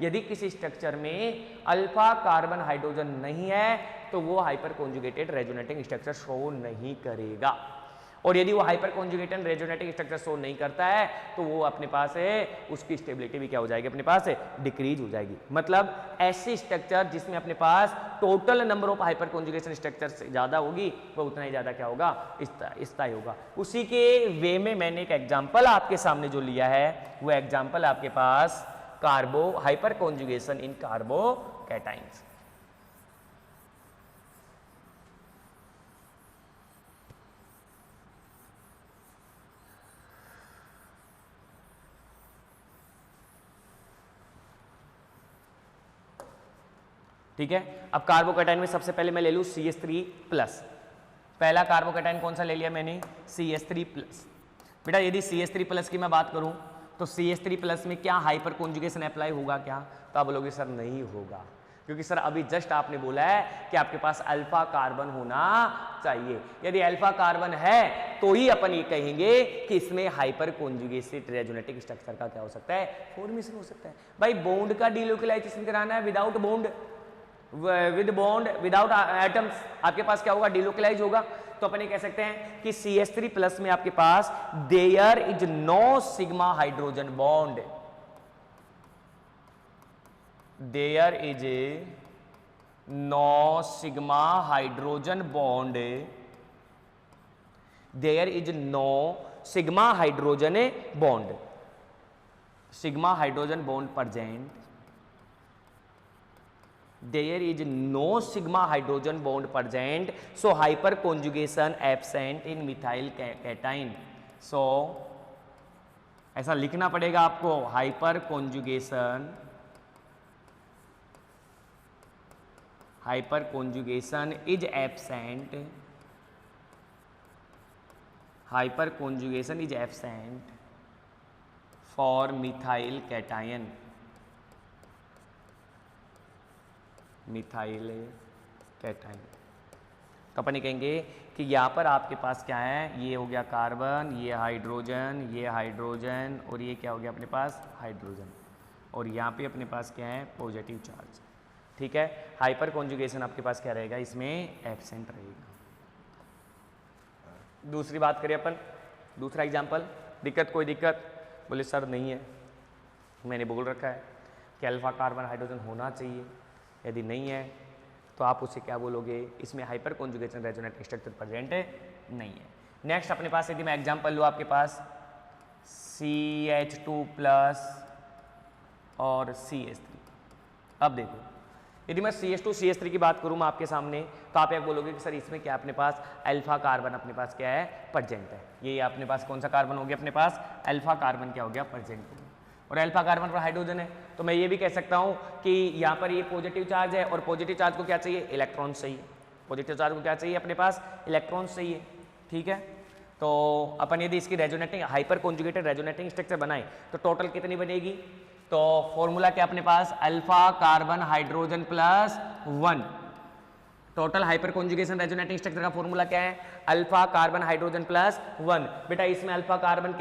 यदि किसी स्ट्रक्चर में अल्फा कार्बन हाइड्रोजन नहीं है तो वो hyper conjugated resonating structure show नहीं करेगा। और यदि वो hyper conjugated resonating structure show नहीं करता है तो वो अपने पास है, उसकी स्टेबिलिटी भी क्या हो जाएगी, अपने पास है डिक्रीज हो जाएगी। मतलब ऐसी स्ट्रक्चर जिसमें अपने पास total number of hyper conjugation structure से ज़्यादा होगी वो उतना ही ज़्यादा क्या होगा, स्थायी होगा। उसी के वे में मैंने एक एग्जाम्पल आपके सामने जो लिया है वो एग्जाम्पल आपके पास कार्बो हाइपर कॉन्जुगेशन इन कार्बोकैटायंस। ठीक है। अब कार्बोकैटायन में सबसे पहले मैं ले लूँ CH3+। पहला कार्बोकैटायन कौन सा ले लिया मैंने, CH3+। बेटा यदि CH3+ की मैं बात करूँ तो CH3+ में क्या हाइपर कॉन्जुगेशन अप्लाई होगा क्या, तो आप बोलोगे सर नहीं होगा, क्योंकि सर अभी जस्ट आपने बोला है कि आपके पास अल्फा कार्बन होना चाहिए। यदि अल्फा कार्बन है तो ही अपन ये कहेंगे कि इसमें हाइपर कॉन्जुगेटेड रेजोनेटिक स्ट्रक्चर का क्या हो सकता है, फॉर्मेशन हो सकता है। भाई बॉन्ड का डीलोकलाइजेशन कराना है, without bond, with bond, without atoms, आपके पास क्या होगा, डीलोकलाइज होगा। तो अपन ये कह सकते हैं कि CH3+ में आपके पास there is no sigma hydrogen bond, there is no sigma hydrogen bond, there is no sigma hydrogen bond, sigma hydrogen bond present, there is no sigma hydrogen bond present, so hyperconjugation absent in methyl cation। so ऐसा लिखना पड़ेगा आपको, hyperconjugation is absent, hyperconjugation is absent for methyl cation, methyl cation. तो अपन कहेंगे कि यहाँ पर आपके पास क्या है, ये हो गया कार्बन, ये हाइड्रोजन और ये क्या हो गया अपने पास हाइड्रोजन, और यहाँ पे अपने पास क्या है पॉजिटिव चार्ज। ठीक है, हाइपर कॉन्जुगेशन आपके पास क्या रहेगा, इसमें एब्सेंट रहेगा। दूसरी बात करें अपन, दूसरा एग्जाम्पल, दिक्कत कोई दिक्कत, बोले सर नहीं है, मैंने बोल रखा है कि अल्फा कार्बन हाइड्रोजन होना चाहिए, यदि नहीं है तो आप उसे क्या बोलोगे, इसमें हाइपर कॉन्जुगेशन रेजोनेटिक स्ट्रक्चर प्रेजेंट नहीं है। नेक्स्ट अपने पास यदि मैं एग्जांपल लूँ, आपके पास CH2+ और CH3। अब देखो यदि मैं CH2 CH3 की बात करूँ मैं आपके सामने, तो आप ये बोलोगे कि सर इसमें क्या अपने पास अल्फा कार्बन अपने पास क्या है प्रेजेंट है। ये अपने पास कौन सा कार्बन हो गया, अपने पास अल्फा कार्बन क्या हो गया प्रेजेंट हो गया, और अल्फा कार्बन पर हाइड्रोजन है। तो मैं ये भी कह सकता हूँ कि यहाँ पर ये पॉजिटिव चार्ज है, और पॉजिटिव चार्ज को क्या चाहिए, इलेक्ट्रॉन चाहिए। पॉजिटिव चार्ज को क्या चाहिए अपने पास, इलेक्ट्रॉन चाहिए। ठीक है, तो अपन यदि इसकी resonating hyper conjugated resonating structure बनाए तो टोटल कितनी बनेगी, तो फॉर्मूला क्या अपने पास, alpha carbon hydrogen plus 1। Total hyper conjugation resonating structure का फॉर्मूला क्या है, अल्फा कार्बन हाइड्रोजन प्लस 1। बेटा इसमें अल्फा कार्बन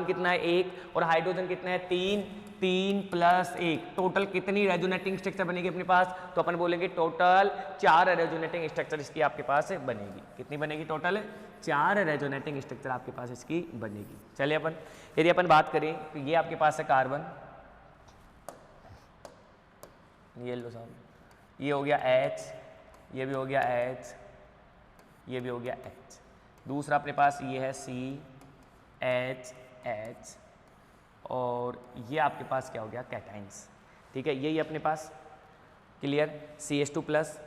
कितना है 1, और हाइड्रोजन कितना है 3, 3 + 1, टोटल कितनी रेजोनेटिंग स्ट्रक्चर बनेगी अपने पास, तो अपन बोलेंगे टोटल 4 रेजोनेटिंग स्ट्रक्चर इसकी आपके पास बनेगी। कितनी बनेगी, टोटल 4 रेजोनेटिंग स्ट्रक्चर आपके पास इसकी बनेगी। चलिए अपन यदि अपन बात करें तो ये आपके पास है कार्बन, ये लो साहब, ये हो गया H, ये भी हो गया H, ये भी हो गया H। दूसरा अपने पास ये है CH, और ये आपके पास क्या हो गया कैटाइंस। ठीक है, यही अपने पास क्लियर CH2+।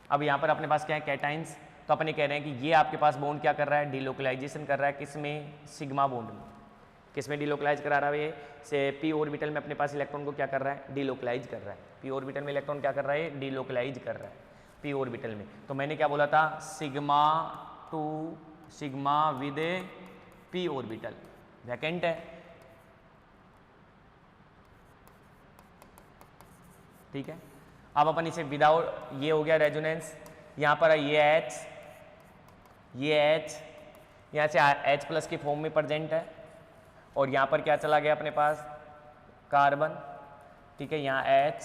अब यहाँ पर अपने पास क्या है कैटाइंस, तो अपन ये कह रहे हैं कि ये आपके पास बॉन्ड क्या कर रहा है, डीलोकलाइजेशन कर रहा है, किसमें, सिग्मा बॉन्ड में। किसमें डीलोकलाइज करा रहा है, ये से p ऑर्बिटल में अपने पास इलेक्ट्रॉन को क्या कर रहा है, डीलोकलाइज कर रहा है। p ऑर्बिटल में इलेक्ट्रॉन क्या कर रहा है, डीलोकलाइज कर रहा है p ऑर्बिटल में। तो मैंने क्या बोला था, sigma two sigma with p orbital vacant है। ठीक है, अब अपन इसे विदाउट, ये हो गया रेजोनेंस, यहाँ पर ये H, यहाँ से H+ की फॉर्म में प्रेजेंट है, और यहाँ पर क्या चला गया अपने पास कार्बन। ठीक है, यहाँ H,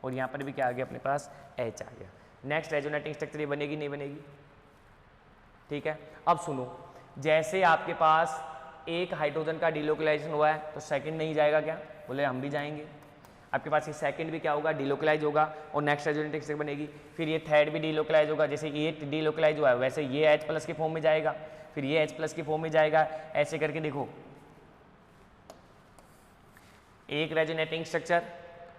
और यहाँ पर भी क्या आ गया अपने पास H आ गया। नेक्स्ट रेजोनेटिंग स्ट्रक्चर ये बनेगी नहीं बनेगी। ठीक है, अब सुनो, जैसे आपके पास एक हाइड्रोजन का डीलोकलाइजेशन हुआ है तो सेकंड नहीं जाएगा क्या, बोले हम भी जाएंगे। आपके पास ये सेकंड भी क्या होगा, डीलोकलाइज होगा, और नेक्स्ट रेजोनेटिंग स्ट्रक्चर बनेगी। फिर ये थर्ड भी डीलोकलाइज होगा, जैसे ये डीलोकलाइज हुआ है वैसे ये H+ की फॉर्म में जाएगा, फिर ये H+ की फॉर्म में जाएगा। ऐसे करके देखो, एक रेजोनेटिंग स्ट्रक्चर,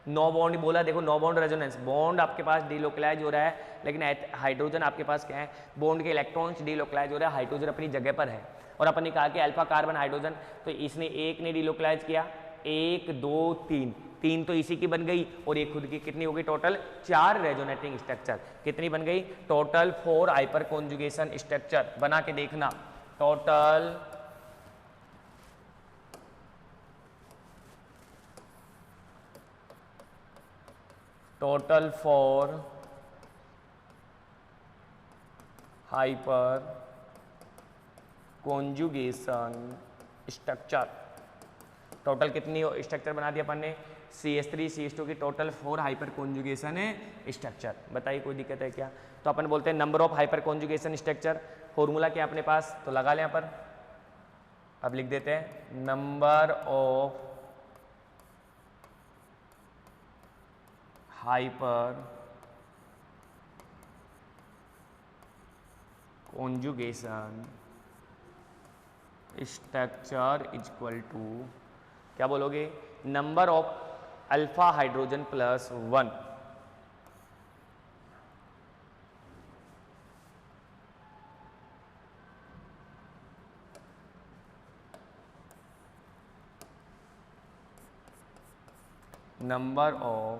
नो बॉन्ड बोला, देखो नो बॉन्ड रेजोनेंस, बॉन्ड आपके पास डीलोकलाइज हो रहा है, लेकिन हाइड्रोजन आपके पास क्या है, बॉन्ड के इलेक्ट्रॉन्स डीलोकलाइज हो रहा है, हाइड्रोजन अपनी जगह पर है। और अपन ने कहा कि अल्फा कार्बन हाइड्रोजन, तो इसने एक ने डीलोकलाइज किया, 1 2 3, 3 तो इसी की बन गई और एक खुद की, कितनी हो गई टोटल 4 रेजोनेटिंग स्ट्रक्चर। कितनी बन गई टोटल 4 हाइपर कॉन्जुगेशन स्ट्रक्चर। बना के देखना, total 4 hyper conjugation structure. Total कितनी स्ट्रक्चर बना दिया अपन ने, CH3 CH2 की टोटल 4 हाइपर कॉन्जुगेशन है स्ट्रक्चर। बताइए कोई दिक्कत है क्या? तो अपन बोलते हैं number of hyper conjugation structure. Formula क्या अपने पास, तो लगा लें यहाँ पर। अब लिख देते हैं number of hyper conjugation structure is equal to, क्या बोलोगे, number of alpha hydrogen plus 1 number of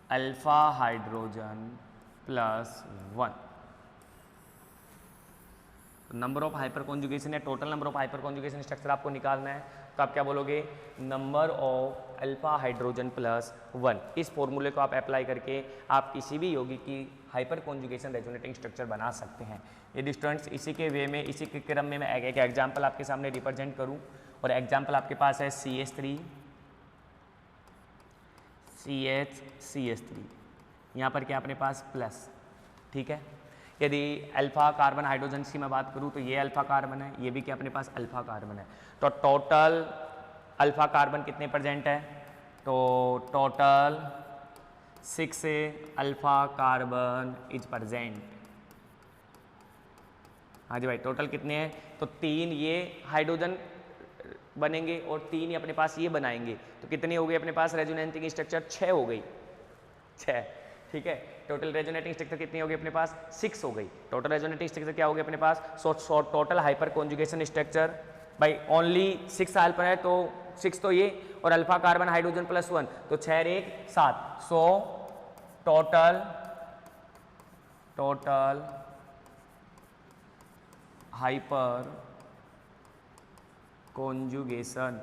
alpha hydrogen plus 1। Number of hyper conjugation है, total number of hyper conjugation structure आपको निकालना है, तो आप क्या बोलोगे, number of alpha hydrogen plus 1। इस फॉर्मूले को आप अप्लाई करके आप किसी भी यौगिक की हाइपर कॉन्जुगेशन रेजोनेटिंग स्ट्रक्चर बना सकते हैं। यदि स्टूडेंट्स इसी के वे में, इसी के क्रम में मैं एक एग्जाम्पल आपके सामने रिप्रेजेंट करूँ, और एग्जाम्पल आपके पास है CH3 CH3, यहाँ पर क्या अपने पास प्लस, ठीक है। यदि अल्फा कार्बन हाइड्रोजन की मैं बात करूँ तो ये अल्फा कार्बन है, ये भी क्या अपने पास अल्फा कार्बन है। तो टोटल अल्फा कार्बन कितने प्रेजेंट है, तो total 6 alpha carbon is present. हाँ जी भाई, टोटल कितने हैं, तो 3 ये हाइड्रोजन बनेंगे और 3 ही अपने पास ये बनाएंगे, तो कितनी हो गई अपने पास रेजोनेटिंग स्ट्रक्चर, 6 हो गई, 6, ठीक है। टोटल रेजोनेटिंग स्ट्रक्चर कितनी हो गई अपने पास, 6 हो गई। टोटल रेजोनेटिंग स्ट्रक्चर क्या हो गया अपने पास, so total hyper conjugation structure भाई ओनली 6 अल्फा है, तो 6 तो ये, और अल्फा कार्बन हाइड्रोजन प्लस 1, तो 6 1 7, so total hyper conjugation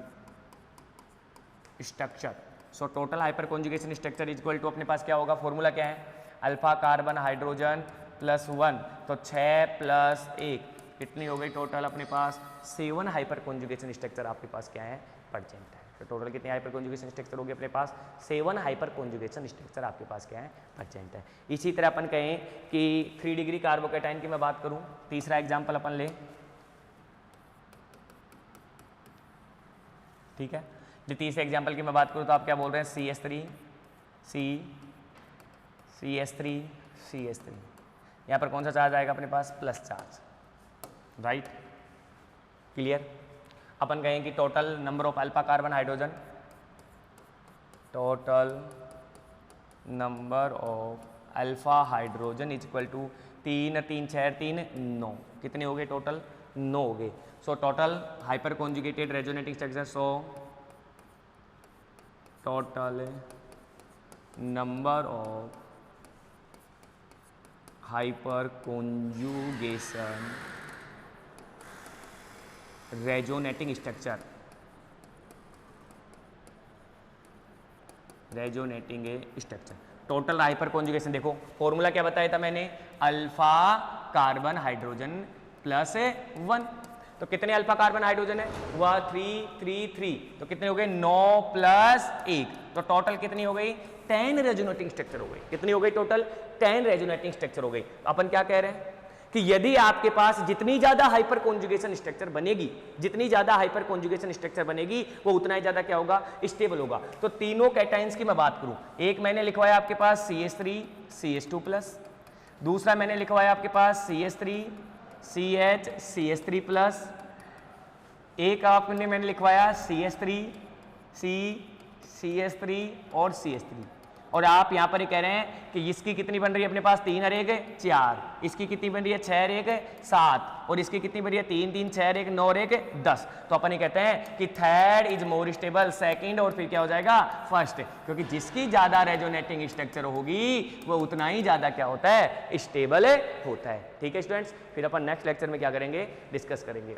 structure. So total hyper conjugation structure is equal to, अपने पास क्या होगा, फॉर्मूला क्या है, अल्फा कार्बन हाइड्रोजन प्लस 1, तो 6 प्लस 1 कितनी हो गई टोटल अपने पास 7 हाइपर कॉन्जुगेशन स्ट्रक्चर आपके पास क्या है, प्रेजेंट है। तो टोटल कितने हाइपर कॉन्जुगेशन स्ट्रक्चर हो गए अपने पास, 7 हाइपर कॉन्जुगेशन स्ट्रक्चर आपके पास क्या है, प्रेजेंट है। इसी तरह अपन कहें कि 3 डिग्री कार्बोकेटाइन की मैं बात करूं, तीसरा एग्जाम्पल अपन ले, ठीक है। जो तीसरे एग्जाम्पल की मैं बात करूं तो आप क्या बोल रहे हैं, CH3 यहाँ पर कौन सा चार्ज आएगा अपने पास, प्लस चार्ज, राइट, क्लियर। अपन कहें कि total number of alpha carbon hydrogen, total number of alpha hydrogen is equal to 3 3 6 3 9, कितने हो गए टोटल, 9 हो गए। सो total hyper conjugated resonating structure, so total number of hyper conjugation resonating structure, total hyper conjugation, देखो formula क्या बताया था मैंने, अल्फा कार्बन हाइड्रोजन प्लस 1, तो कितने अल्फा कार्बन हाइड्रोजन है, वह 3 3 3, तो कितने हो गए 9 प्लस 1, तो टोटल कितनी हो गई 10 रेजोनेटिंग स्ट्रक्चर हो गई। कितनी हो गई टोटल 10 रेजोनेटिंग स्ट्रक्चर हो गई। अपन क्या कह रहे हैं कि यदि आपके पास जितनी ज्यादा हाइपर कॉन्जुगेशन स्ट्रक्चर बनेगी, जितनी ज्यादा हाइपर कॉन्जुगेशन स्ट्रक्चर बनेगी वो उतना ही ज्यादा क्या होगा, स्टेबल होगा। तो तीनों कैटाइंस की मैं बात करूं, एक मैंने लिखवाया आपके पास CH3 CH2 प्लस, दूसरा मैंने लिखवाया आपके पास CH3 CH CH3 प्लस, एक आपने मैंने लिखवाया CH3 C CH3 और CH3। और आप यहाँ पर ये कह रहे हैं कि इसकी कितनी बन रही है अपने पास 3 और 1 4, इसकी कितनी बन रही है 6 और 1 7, और इसकी कितनी बन रही है 3 3 6 और 1 9 और 1 10। तो अपन ये कहते हैं कि third is more stable, second और फिर क्या हो जाएगा फर्स्ट, क्योंकि जिसकी ज्यादा रेजोनेटिंग स्ट्रक्चर होगी वो उतना ही ज्यादा क्या होता है स्टेबल होता है। ठीक है स्टूडेंट्स, फिर अपन नेक्स्ट लेक्चर में क्या करेंगे डिस्कस करेंगे।